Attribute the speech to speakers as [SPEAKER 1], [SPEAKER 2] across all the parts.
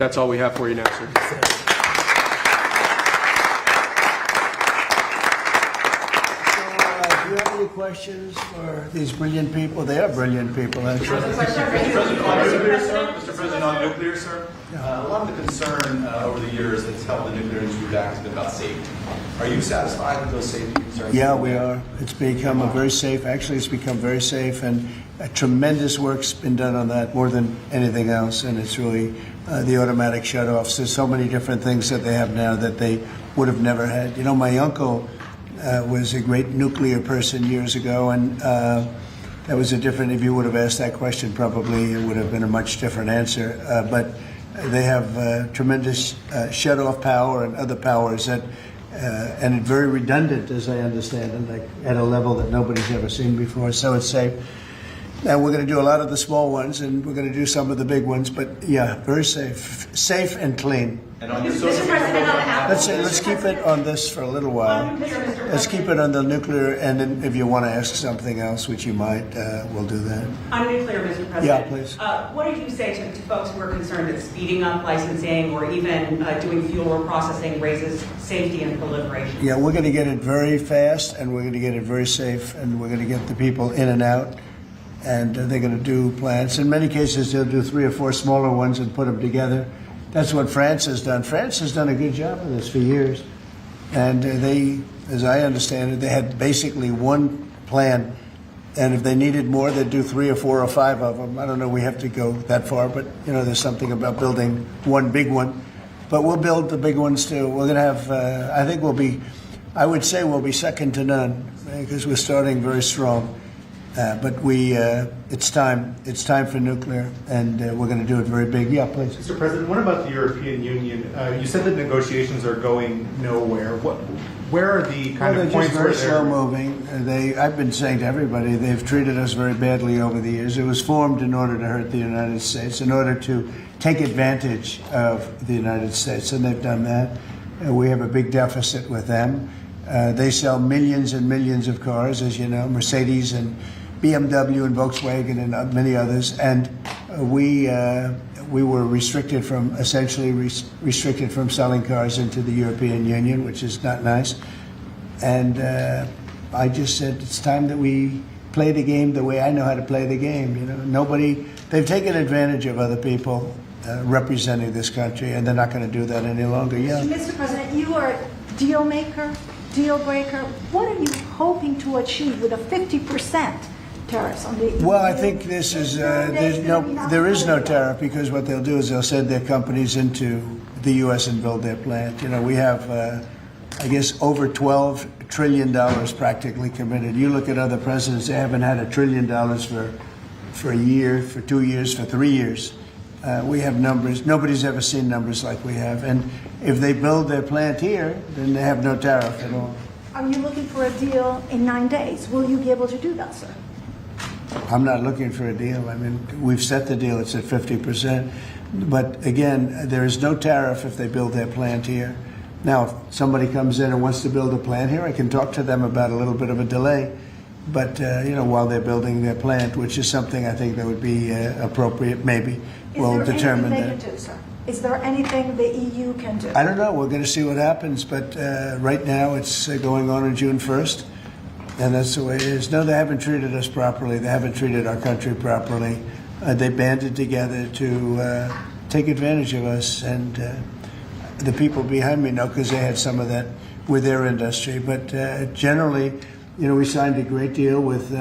[SPEAKER 1] That's all we have for you now, sir.
[SPEAKER 2] Do you have any questions for these brilliant people? They are brilliant people, actually.
[SPEAKER 3] Mr. President, on nuclear, sir. Mr. President, on nuclear, sir. A lot of the concern over the years that's held the nuclear industry back has been about safety. Are you satisfied with those safety concerns?
[SPEAKER 2] Yeah, we are. It's become a very safe, actually it's become very safe, and a tremendous work's been done on that, more than anything else, and it's really the automatic shutoffs. There's so many different things that they have now that they would have never had. You know, my uncle was a great nuclear person years ago, and that was a different, if you would have asked that question, probably it would have been a much different answer. But they have tremendous shut-off power and other powers that, and it's very redundant, as I understand it, like at a level that nobody's ever seen before. So it's safe. And we're going to do a lot of the small ones, and we're going to do some of the big ones. But yeah, very safe and clean.
[SPEAKER 3] And on your
[SPEAKER 4] Mr. President, on Apple.
[SPEAKER 2] Let's keep it on this for a little while. Let's keep it on the nuclear, and then if you want to ask something else, which you might, we'll do that.
[SPEAKER 4] On nuclear, Mr. President.
[SPEAKER 2] Yeah, please.
[SPEAKER 4] What did you say to folks who are concerned that speeding up licensing or even doing fuel reprocessing raises safety and proliferation?
[SPEAKER 2] Yeah, we're going to get it very fast, and we're going to get it very safe, and we're going to get the people in and out, and they're going to do plants. In many cases, they'll do 3 or 4 smaller ones and put them together. That's what France has done. France has done a good job of this for years. And they, as I understand it, they had basically one plan. And if they needed more, they'd do 3 or 4 or 5 of them. I don't know, we have to go that far, but you know, there's something about building one big one. But we'll build the big ones too. We're going to have, I think I would say we'll be second to none, because we're starting very strong. But it's time for nuclear, and we're going to do it very big. Yeah, please.
[SPEAKER 5] Mr. President, what about the European Union? You said that negotiations are going nowhere. Where are the kind of points
[SPEAKER 2] where they're
[SPEAKER 5] just very
[SPEAKER 2] slow moving? I've been saying to everybody, they've treated us very badly over the years. It was formed in order to hurt the United States, in order to take advantage of the United States, and they've done that. We have a big deficit with them. They sell millions and millions of cars, as you know, Mercedes and BMW and Volkswagen and many others, and we were essentially restricted from selling cars into the European Union, which is not nice. And I just said it's time that we play the game the way I know how to play the game. You know, they've taken advantage of other people representing this country, and they're not going to do that any longer. Yeah.
[SPEAKER 6] Mr. President, you are a deal maker, deal breaker. What are you hoping to achieve with a 50% tariffs on the?
[SPEAKER 2] Well, I think this is there is no tariff, because what they'll do is they'll send their companies into the U.S. and build their plant. You know, we have I guess over $12 trillion practically committed. You look at other presidents; they haven't had $1 trillion for a year, for 2 years, for 3 years. We have numbers. Nobody's ever seen numbers like we have. And if they build their plant here, then they have no tariff at all.
[SPEAKER 6] Are you looking for a deal in 9 days? Will you be able to do that, sir?
[SPEAKER 2] I'm not looking for a deal. I mean, we've set the deal. It's at 50%. But again, there is no tariff if they build their plant here. Now, if somebody comes in and wants to build a plant here, I can talk to them about a little bit of a delay. But, you know, while they're building their plant, which is something I think that would be appropriate, maybe we'll determine that.
[SPEAKER 6] Is there anything they can do, sir? Is there anything the EU can do?
[SPEAKER 2] I don't know. We're going to see what happens. But right now it's going on June 1st. And that's the way it is. No, they haven't treated us properly. They haven't treated our country properly. They banded together to take advantage of us. And the people behind me know, because they had some of that with their industry. But generally, you know, we signed a great deal with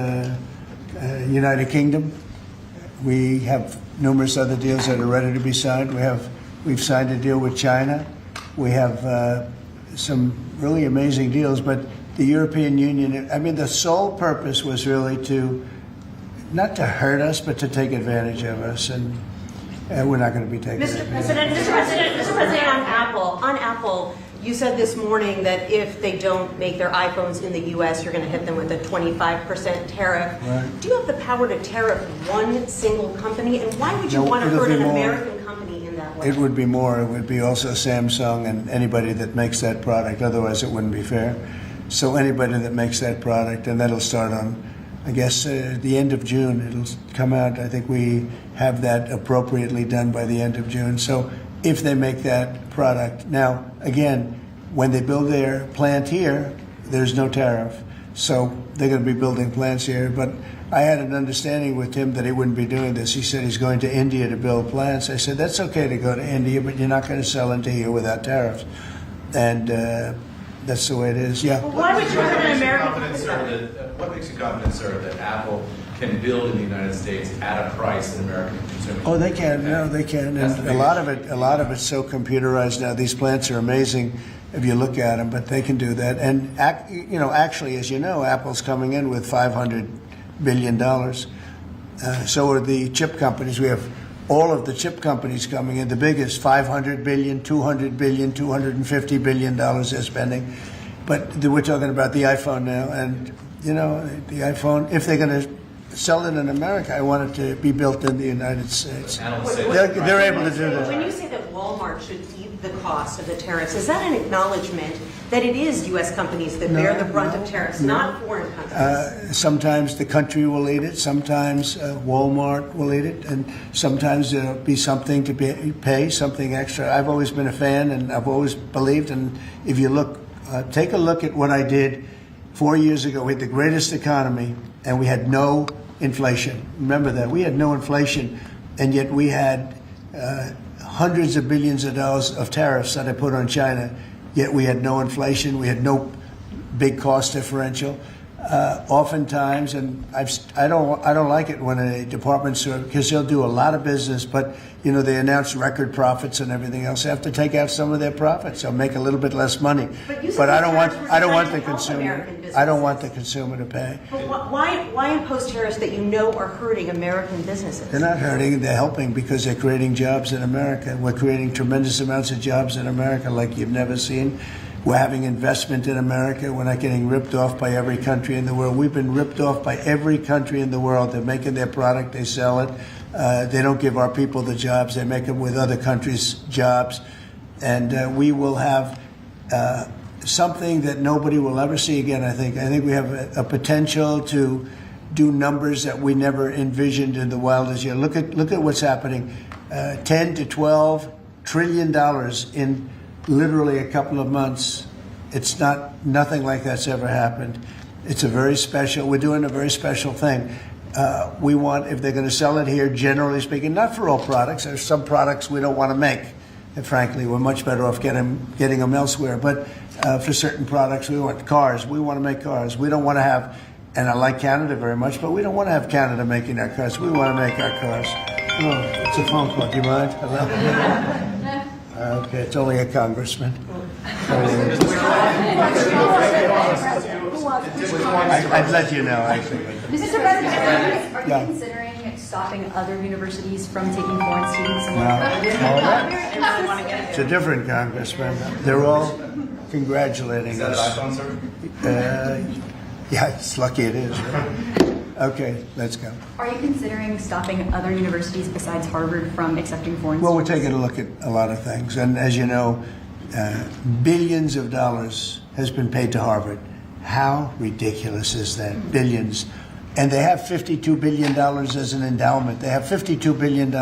[SPEAKER 2] United Kingdom. We have numerous other deals that are ready to be signed. We've signed a deal with China. We have some really amazing deals, but the European Union, I mean, the sole purpose was really not to hurt us, but to take advantage of us, and we're not going to be taking
[SPEAKER 4] Mr. President, on Apple, you said this morning that if they don't make their iPhones in the U.S., you're going to hit them with a 25% tariff.
[SPEAKER 2] Right.
[SPEAKER 4] Do you have the power to tariff one single company? And why would you want to hurt an American company in that way?
[SPEAKER 2] It would be more. It would be also Samsung and anybody that makes that product. Otherwise, it wouldn't be fair. So anybody that makes that product, and that'll start on, I guess, the end of June. It'll come out. I think we have that appropriately done by the end of June. So if they make that product. Now, again, when they build their plant here, there's no tariff. So they're going to be building plants here. But I had an understanding with him that he wouldn't be doing this. He said he's going to India to build plants. I said, that's okay to go to India, but you're not going to sell into here without tariffs. And that's the way it is. Yeah.
[SPEAKER 4] Well, why would you hurt an American
[SPEAKER 3] Confident,
[SPEAKER 4] company?
[SPEAKER 3] sir, what makes you confident, sir, that Apple can build in the United States at a price that American consumers?
[SPEAKER 2] Oh, they can. No, they can.
[SPEAKER 3] That's
[SPEAKER 2] And
[SPEAKER 3] the
[SPEAKER 2] a lot of it's so computerized now. These plants are amazing if you look at them, but they can do that. And actually, as you know, Apple's coming in with $500 billion. So are the chip companies. We have all of the chip companies coming in. The biggest, $500 billion, $200 billion, $250 billion they're spending. But we're talking about the iPhone now, and the iPhone. If they're going to sell it in America, I want it to be built in the United States.
[SPEAKER 3] Analysts say
[SPEAKER 2] They're able to do
[SPEAKER 4] When
[SPEAKER 2] that.
[SPEAKER 4] you say that Walmart should eat the cost of the tariffs, is that an acknowledgement that it is U.S. companies that bear the brunt of tariffs, not foreign countries?
[SPEAKER 2] Sometimes the country will eat it. Sometimes Walmart will eat it, and sometimes there'll be something to pay, something extra. I've always been a fan, and I've always believed. And if you look, take a look at what I did 4 years ago. We had the greatest economy, and we had no inflation. Remember that. We had no inflation, and yet we had hundreds of billions of dollars of tariffs that I put on China, yet we had no inflation. We had no big cost differential. Oftentimes, and I don't like it when a department store, because they'll do a lot of business, but they announce record profits and everything else. They have to take out some of their profits. They'll make a little bit less money.
[SPEAKER 4] But
[SPEAKER 2] I don't want the
[SPEAKER 4] designed to help
[SPEAKER 2] consumer.
[SPEAKER 4] American
[SPEAKER 2] I don't want the
[SPEAKER 4] businesses.
[SPEAKER 2] consumer to pay.
[SPEAKER 4] But why impose tariffs that you know are hurting American businesses?
[SPEAKER 2] They're not hurting, they're helping because they're creating jobs in America. We're creating tremendous amounts of jobs in America like you've never seen. We're having investment in America. We're not getting ripped off by every country in the world. We've been ripped off by every country in the world. They're making their product, they sell it. They don't give our people the jobs. They make them with other countries' jobs. And we will have something that nobody will ever see again, I think. I think we have a potential to do numbers that we never envisioned in the wildest year. Look at what's happening. 10 to 12 trillion dollars in literally a couple of months. It's nothing like that's ever happened. It's we're doing a very special thing. We want, if they're going to sell it here, generally speaking, not for all products. There's some products we don't want to make. And frankly, we're much better off getting them elsewhere. But for certain products, we want cars. We want to make cars. We don't want to have, and I like Canada very much, but we don't want to have Canada making our cars. We want to make our cars. Oh, it's a phone call. Do you mind? Hello? Okay, it's only a congressman. I'd let you know, actually.
[SPEAKER 1] Mr. President, are you
[SPEAKER 2] Yeah.
[SPEAKER 1] considering stopping other universities from taking foreign students?
[SPEAKER 2] It's a different congressman. They're all congratulating
[SPEAKER 3] Is that an
[SPEAKER 2] us.
[SPEAKER 3] iPhone, sir?
[SPEAKER 2] Yeah, it's lucky it is. Right? Okay, let's go.
[SPEAKER 1] Are you considering stopping other universities besides Harvard from accepting foreign
[SPEAKER 2] Well, we're
[SPEAKER 1] students?
[SPEAKER 2] taking a look at a lot of things. And as you know, billions of dollars has been paid to Harvard. How ridiculous is that? Billions. And they have $52 billion as an endowment. They have $52 billion.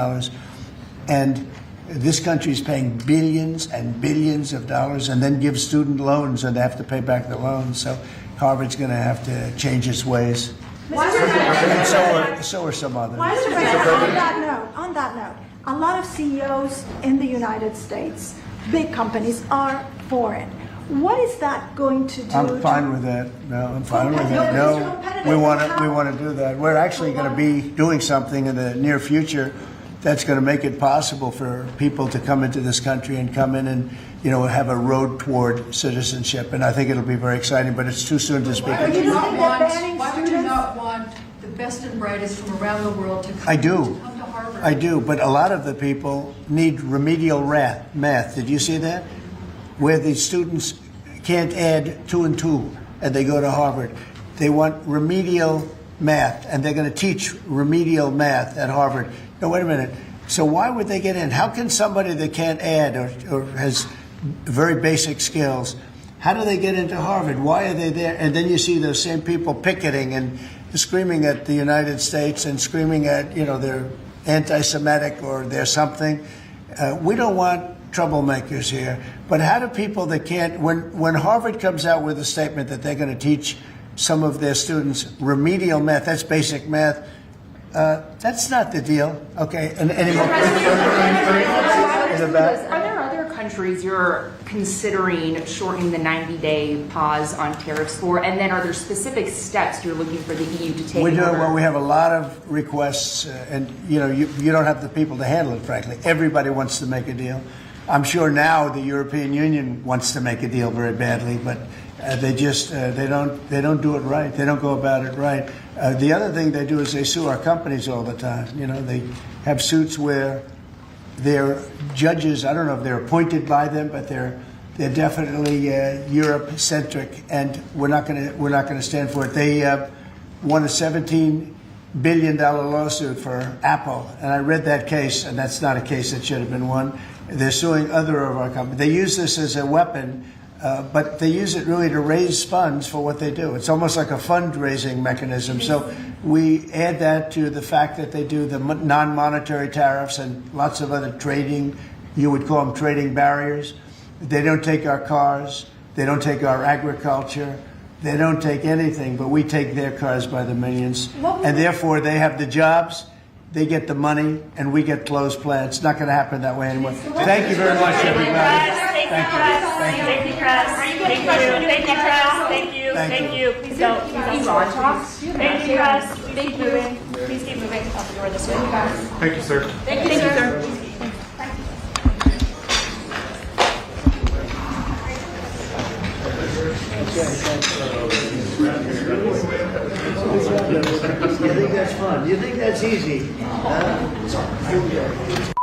[SPEAKER 2] And this country is paying billions and billions of dollars and then gives student loans, and they have to pay back the loans. So Harvard's going to have to change its ways. And so are some others.
[SPEAKER 6] Mr. President, on that note, a lot of CEOs in the United States, big companies, are foreign. What is that going to do?
[SPEAKER 2] I'm fine with that. No, I'm fine with that.
[SPEAKER 6] No,
[SPEAKER 2] No,
[SPEAKER 6] competitive.
[SPEAKER 2] we want to do that. We're actually going to be doing something in the near future that's going to make it possible for people to come into this country and come in and have a road toward citizenship. And I think it'll be very exciting. But it's too soon to speak.
[SPEAKER 6] Why would you not want-
[SPEAKER 7] Why would you not want the best and brightest from around the world to come,
[SPEAKER 2] I do.
[SPEAKER 7] to come to Harvard?
[SPEAKER 2] I do, but a lot of the people need remedial math. Did you see that? Where the students can't add 2 and 2, and they go to Harvard. They want remedial math, and they're going to teach remedial math at Harvard. No, wait a minute. So why would they get in? How can somebody that can't add or has very basic skills, how do they get into Harvard? Why are they there? And then you see those same people picketing and screaming at the United States and screaming at, they're anti-Semitic or they're something. We don't want troublemakers here. But how do people that can't, when Harvard comes out with a statement that they're going to teach some of their students remedial math, that's basic math, that's not the deal, okay? And anymore.
[SPEAKER 8] Are there other countries you're considering shortening the 90-day pause on tariffs for? And then are there specific steps you're looking for the EU to take?
[SPEAKER 2] We're doing well. We have a lot of requests, and you don't have the people to handle it. Frankly, everybody wants to make a deal. I'm sure now the European Union wants to make a deal very badly, but they just they don't do it right. They don't go about it right. The other thing they do is they sue our companies all the time. They have suits where their judges, I don't know if they're appointed by them, but they're definitely Europe-centric, and we're not going to stand for it. They won a $17 billion lawsuit for Apple, and I read that case, and that's not a case that should have been won. They're suing other of our companies. They use this as a weapon, but they use it really to raise funds for what they do. It's almost like a fundraising mechanism. So we add that to the fact that they do the non-monetary tariffs and lots of other trading, you would call them trading barriers. They don't take our cars. They don't take our agriculture. They don't take anything, but we take their cars by the millions. And therefore, they have the jobs, they get the money, and we get closed plants. It's not going to happen that way anymore. Thank you very much, everybody. Thank you.
[SPEAKER 9] Thank you, press. Thank you, press. Thank you. Please don't. Please don't. Thank you, press. Please keep moving. Please keep moving. Out the door this way.
[SPEAKER 5] Thank you, sir.
[SPEAKER 9] Thank you, sir.
[SPEAKER 2] You think that's fun? You think that's easy? Huh?